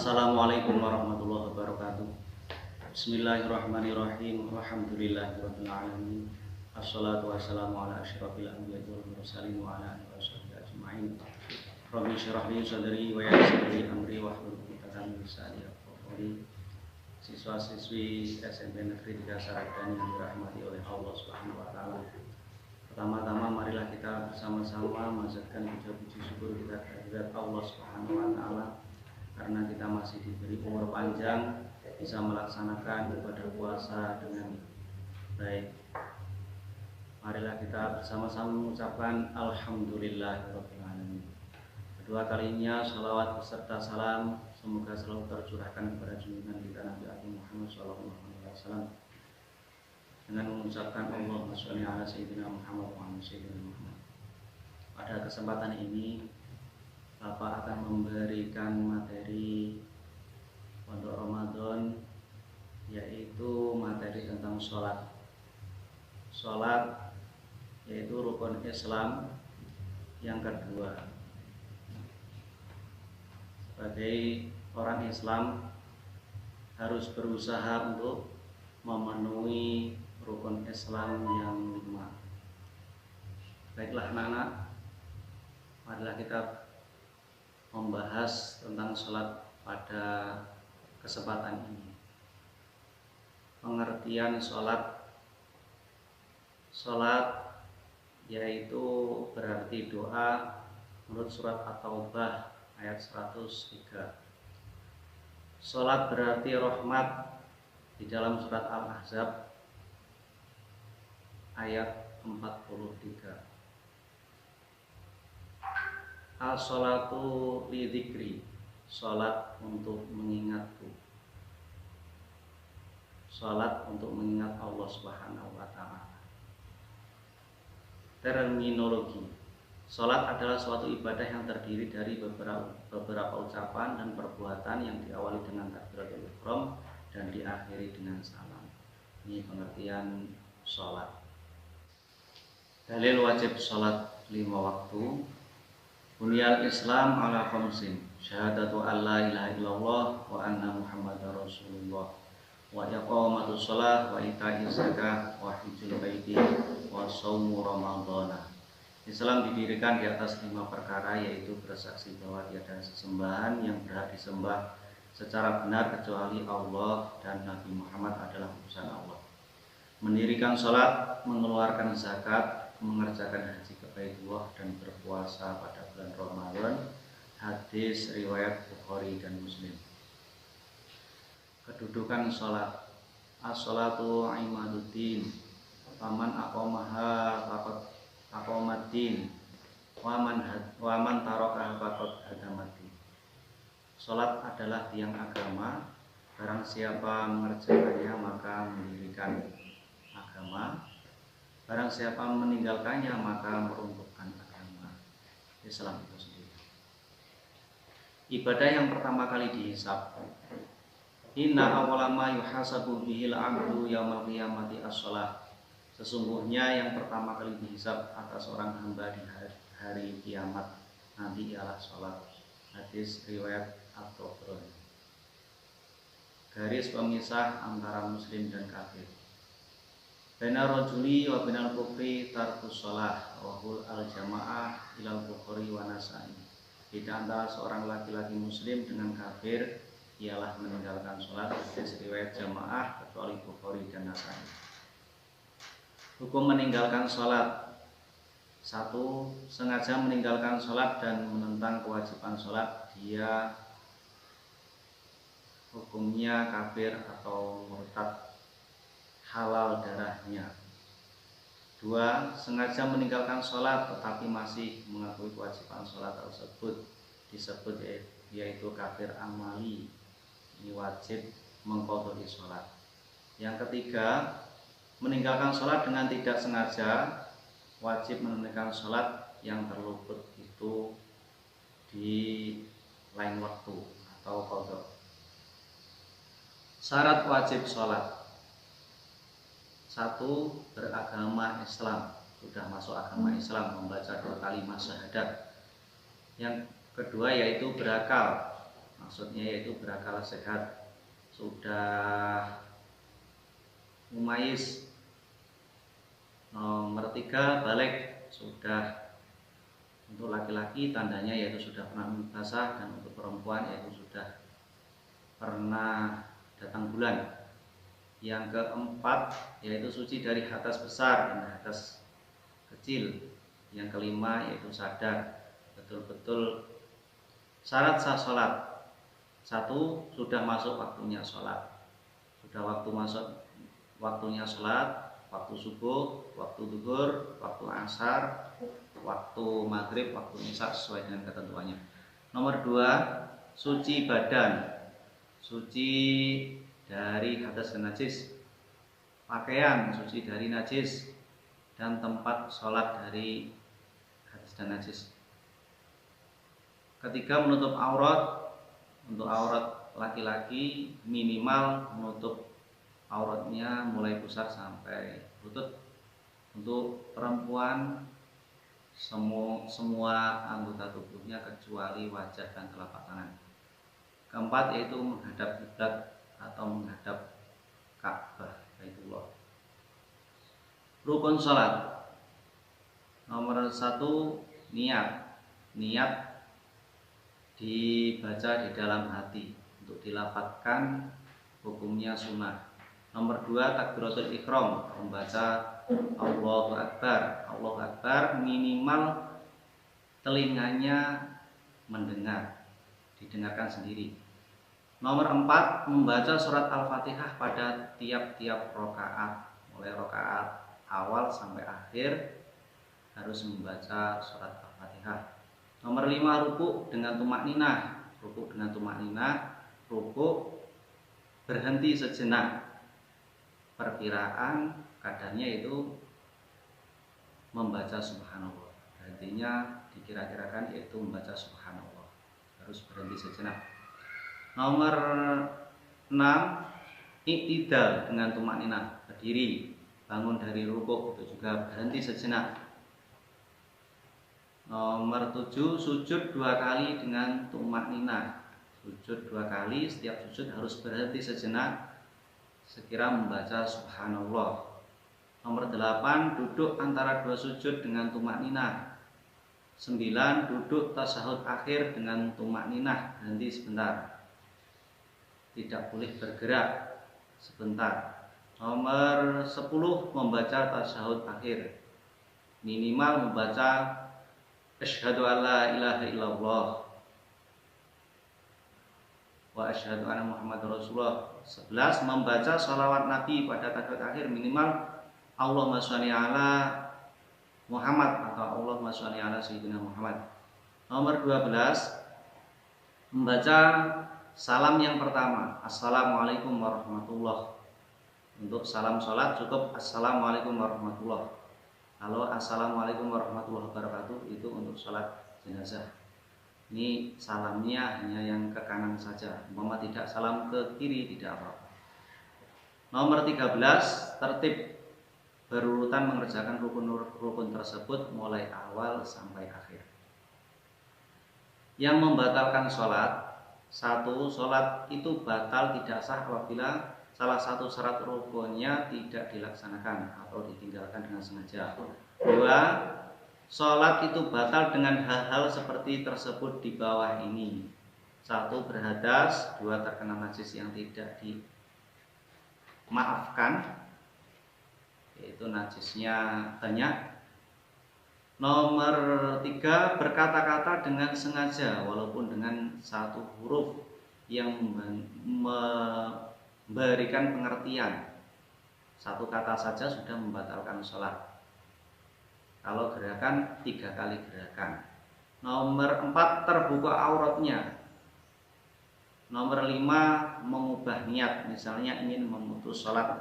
Assalamualaikum warahmatullahi wabarakatuh. Bismillahirrahmanirrahim. Alhamdulillahirabbil alamin. Assalatu wassalamu ala asyrafil anbiya'i wal mursalin wa ala alihi washabihi ajmain. Rabbi shrah li sadri wa yassir li amri wahlul 'uqdatam min lisani yafqahu qawli. Siswa-siswi SMP Negeri 3 Saradan yang dirahmati oleh Allah Subhanahu wa taala. Pertama-tama marilah kita bersama-sama manjatkan puji-puji syukur kita kehadirat Allah Subhanahu wa taala karena kita masih diberi umur panjang, bisa melaksanakan ibadah puasa dengan baik. Marilah kita bersama-sama mengucapkan alhamdulillahirabbil alamin. Kedua kalinya salawat beserta salam semoga selalu tercurahkan kepada junjungan kita Nabi Muhammad SAW dengan mengucapkan Allahumma sholli ala sayyidina Muhammad wa ala sayyidina Muhammad. Pada kesempatan ini Bapak akan memberikan materi pondok Ramadan, yaitu materi tentang sholat. Sholat yaitu rukun Islam yang kedua. Sebagai orang Islam harus berusaha untuk memenuhi rukun Islam yang 5. Baiklah anak-anak, marilah kita membahas tentang sholat pada kesempatan ini. Pengertian sholat. Sholat yaitu berarti doa menurut surat At-Taubah ayat 103. Sholat berarti rahmat di dalam surat Al-Ahzab ayat 43. As-sholatu li dzikri, sholat untuk mengingatku. Sholat untuk mengingat Allah Subhanahu wa taala. Terminologi. Sholat adalah suatu ibadah yang terdiri dari beberapa ucapan dan perbuatan yang diawali dengan takbiratul ihram dan diakhiri dengan salam. Ini pengertian sholat. Dalil wajib sholat 5 waktu. Bunyal Islam ala khamsin, syahadatu an la ilaha illallah wa anna muhammadar rasulullah, wa iqamatus shalah wa ita'iz zakah wa hajjul baiti wa shaumu ramadhana. Islam didirikan di atas 5 perkara, yaitu bersaksi bahwa tiada sesembahan yang berhak disembah secara benar kecuali Allah dan Nabi Muhammad adalah utusan Allah. Mendirikan sholat, mengeluarkan zakat, mengerjakan haji ke Baitullah dan berpuasa pada bulan Ramadan. Hadis riwayat Bukhari dan Muslim. Kedudukan sholat. As-sholatu imaduddin, faman aqamaha faqad aqamaddin, wa man tarakaha faqad hadamaddin. Sholat adalah tiang agama, barang siapa mengerjakannya maka mendirikan agama, barang siapa meninggalkannya maka meruntuhkan agama Islam itu sendiri. Ibadah yang pertama kali dihisab. Inna awwala ma yuhasabu bihil 'abdu yaumal qiyamati as-shalah. Sesungguhnya yang pertama kali dihisab atas orang hamba di hari kiamat nanti ialah sholat. Hadis riwayat At-Tabrani. Garis pemisah antara muslim dan kafir. Baina rajuli wa bainal kufri tarkus shalah, rawahul al-jamaah ilal Bukhari wa Nasa'i. Beda antara seorang laki-laki muslim dengan kafir ialah meninggalkan sholat. Hadis riwayat jamaah kecuali Bukhari dan Nasa'i. Hukum meninggalkan sholat. 1. Sengaja meninggalkan sholat dan menentang kewajiban sholat, dia hukumnya kafir atau murtad, halal darahnya. 2. Sengaja meninggalkan sholat tetapi masih mengakui kewajiban sholat tersebut, disebut yaitu kafir amali. Ini wajib mengqadha sholat. Yang ketiga, meninggalkan sholat dengan tidak sengaja, wajib menunaikan sholat yang terluput itu di lain waktu atau qadha. Syarat wajib sholat. 1. Beragama Islam, sudah masuk agama Islam, membaca 2 kalimat syahadat. Yang kedua yaitu berakal. Maksudnya yaitu berakal sehat, sudah mumayyiz. Nomor 3 balik, sudah. Untuk laki-laki tandanya yaitu sudah pernah basah, dan untuk perempuan yaitu sudah pernah datang bulan. Yang keempat yaitu suci dari hadas besar dan hadas kecil. Yang kelima yaitu sadar betul-betul syarat sah sholat. 1. Sudah masuk waktunya sholat. Sudah waktunya sholat, waktu subuh, waktu zuhur, waktu asar, waktu maghrib, waktu isya sesuai dengan ketentuannya. Nomor 2, suci badan, suci dari hadas dan najis, pakaian suci dari najis, dan tempat sholat dari hadas dan najis. Ketiga, menutup aurat. Untuk aurat laki-laki minimal menutup auratnya mulai pusar sampai lutut. Untuk perempuan semua anggota tubuhnya kecuali wajah dan telapak tangan. Keempat yaitu menghadap kiblat atau menghadap Ka'bah Baitullah. Rukun salat. Nomor 1, niat. Niat dibaca di dalam hati, untuk dilafadzkan hukumnya sunnah. Nomor 2, takbiratul ihram, membaca Allahu Akbar. Allahu Akbar minimal telinganya mendengar, didengarkan sendiri. Nomor 4, membaca surat Al-Fatihah pada tiap-tiap rakaat, mulai rakaat awal sampai akhir harus membaca surat Al-Fatihah. Nomor 5, ruku dengan tumakninah. Ruku dengan tumakninah, ruku berhenti sejenak. Perkiraan kadarnya itu membaca subhanallah. Artinya dikira-kirakan yaitu membaca subhanallah, harus berhenti sejenak. Nomor 6, iktidal dengan tumakninah, berdiri, bangun dari rukuk itu juga berhenti sejenak. Nomor 7, sujud 2 kali dengan tumakninah. Sujud 2 kali, setiap sujud harus berhenti sejenak sekira membaca subhanallah. Nomor 8, duduk antara 2 sujud dengan tumakninah. 9, duduk tasyahud akhir dengan tumakninah, berhenti sebentar, tidak boleh bergerak sebentar. Nomor 10, membaca tasyahud akhir, minimal membaca asyhadu alla ilaha illallah wa asyhadu anna muhammadar rasulullah. 11, membaca sholawat nabi pada tasyahud akhir, minimal Allahumma sholli ala Muhammad atau Allahumma sholli ala sayyidina Muhammad. Nomor 12, membaca salam yang pertama, assalamualaikum warahmatullah. Untuk salam sholat cukup assalamualaikum warahmatullah. Kalau assalamualaikum warahmatullahi wabarakatuh itu untuk sholat jenazah. Ini salamnya hanya yang ke kanan saja, umpama tidak salam ke kiri tidak apa-apa. Nomor 13, tertib berurutan mengerjakan rukun tersebut mulai awal sampai akhir. Yang membatalkan sholat. 1, sholat itu batal tidak sah apabila salah satu syarat rukunnya tidak dilaksanakan atau ditinggalkan dengan sengaja. 2, sholat itu batal dengan hal-hal seperti tersebut di bawah ini. 1, berhadas. 2, terkena najis yang tidak dimaafkan, yaitu najisnya banyak. Nomor 3, berkata-kata dengan sengaja walaupun dengan 1 huruf yang memberikan pengertian. 1 kata saja sudah membatalkan sholat. Kalau gerakan 3 kali gerakan. Nomor 4, terbuka auratnya. Nomor 5, mengubah niat, misalnya ingin memutus sholat.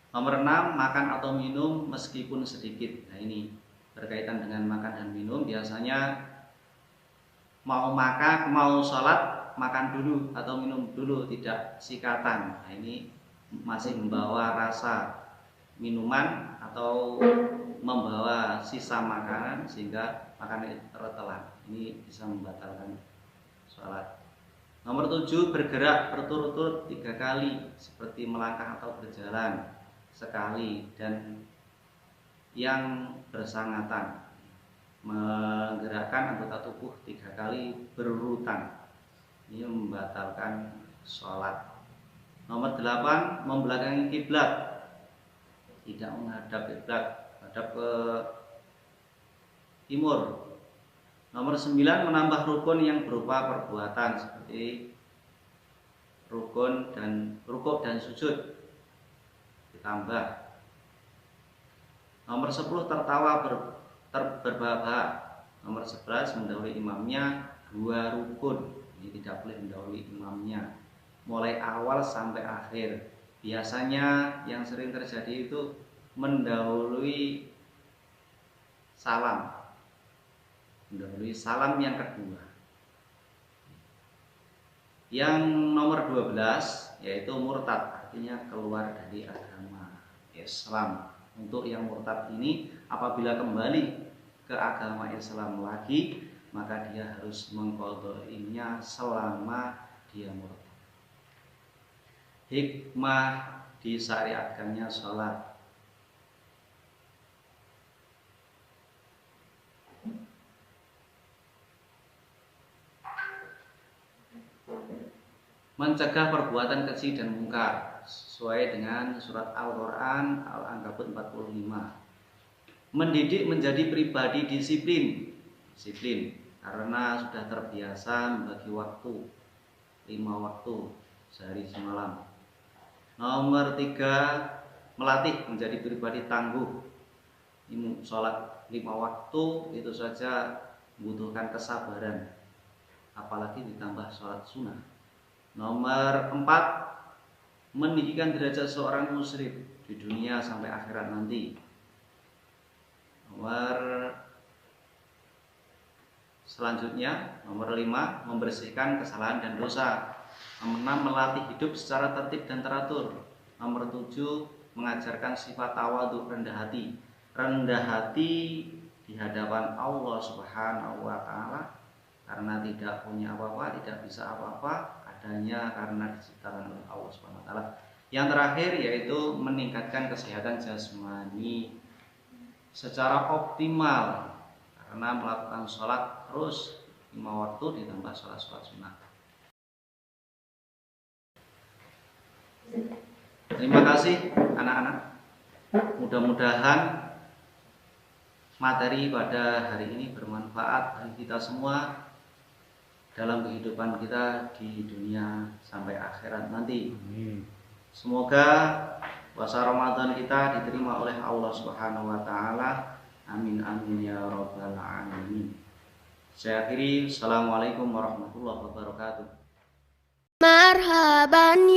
Nomor 6, makan atau minum meskipun sedikit. Nah ini berkaitan dengan makan dan minum. Biasanya mau makan, mau sholat, makan dulu atau minum dulu, tidak sikatan. Nah ini masih membawa rasa minuman atau membawa sisa makanan sehingga makanan itu tertelan. Ini bisa membatalkan salat. Nomor 7, bergerak berturut-turut 3 kali seperti melangkah atau berjalan sekali, dan yang bersangatan menggerakkan anggota tubuh 3 kali berurutan. Ini membatalkan sholat. Nomor 8, membelakangi kiblat, tidak menghadap kiblat, menghadap ke timur. Nomor 9, menambah rukun yang berupa perbuatan seperti rukun dan rukuk dan sujud ditambah. Nomor 10, tertawa berbahak. Nomor 11, mendahului imamnya 2 rukun. Ini tidak boleh mendahului imamnya mulai awal sampai akhir. Biasanya yang sering terjadi itu mendahului salam yang kedua. Yang nomor 12 yaitu murtad, artinya keluar dari agama Islam. Untuk yang murtad ini, apabila kembali ke agama Islam lagi, maka dia harus mengqadainya selama dia murtad. Hikmah disyariatkannya sholat. Mencegah perbuatan keji dan mungkar sesuai dengan surat Al-Quran Al-Ankabut 45. Mendidik menjadi pribadi disiplin karena sudah terbiasa membagi waktu 5 waktu sehari semalam. Nomor 3, melatih menjadi pribadi tangguh. Sholat 5 waktu itu saja membutuhkan kesabaran, apalagi ditambah sholat sunnah. Nomor 4, meninggikan derajat seorang muslim di dunia sampai akhirat nanti. Selanjutnya, nomor 5, membersihkan kesalahan dan dosa. Nomor 6, melatih hidup secara tertib dan teratur. Nomor 7, mengajarkan sifat tawadhu, rendah hati. Rendah hati di hadapan Allah Subhanahu wa taala karena tidak punya apa-apa, tidak bisa apa-apa, adanya karena diciptakan oleh Allah Subhanahu wa taala. Yang terakhir yaitu meningkatkan kesehatan jasmani secara optimal karena melakukan sholat terus 5 waktu ditambah sholat sunnah. Terima kasih anak-anak. Mudah-mudahan materi pada hari ini bermanfaat bagi kita semua dalam kehidupan kita di dunia sampai akhirat nanti. Semoga puasa Ramadan kita diterima oleh Allah Subhanahu wa taala. Amin amin ya rabbal alamin. Saya akhiri. Assalamualaikum warahmatullahi wabarakatuh. Marhaban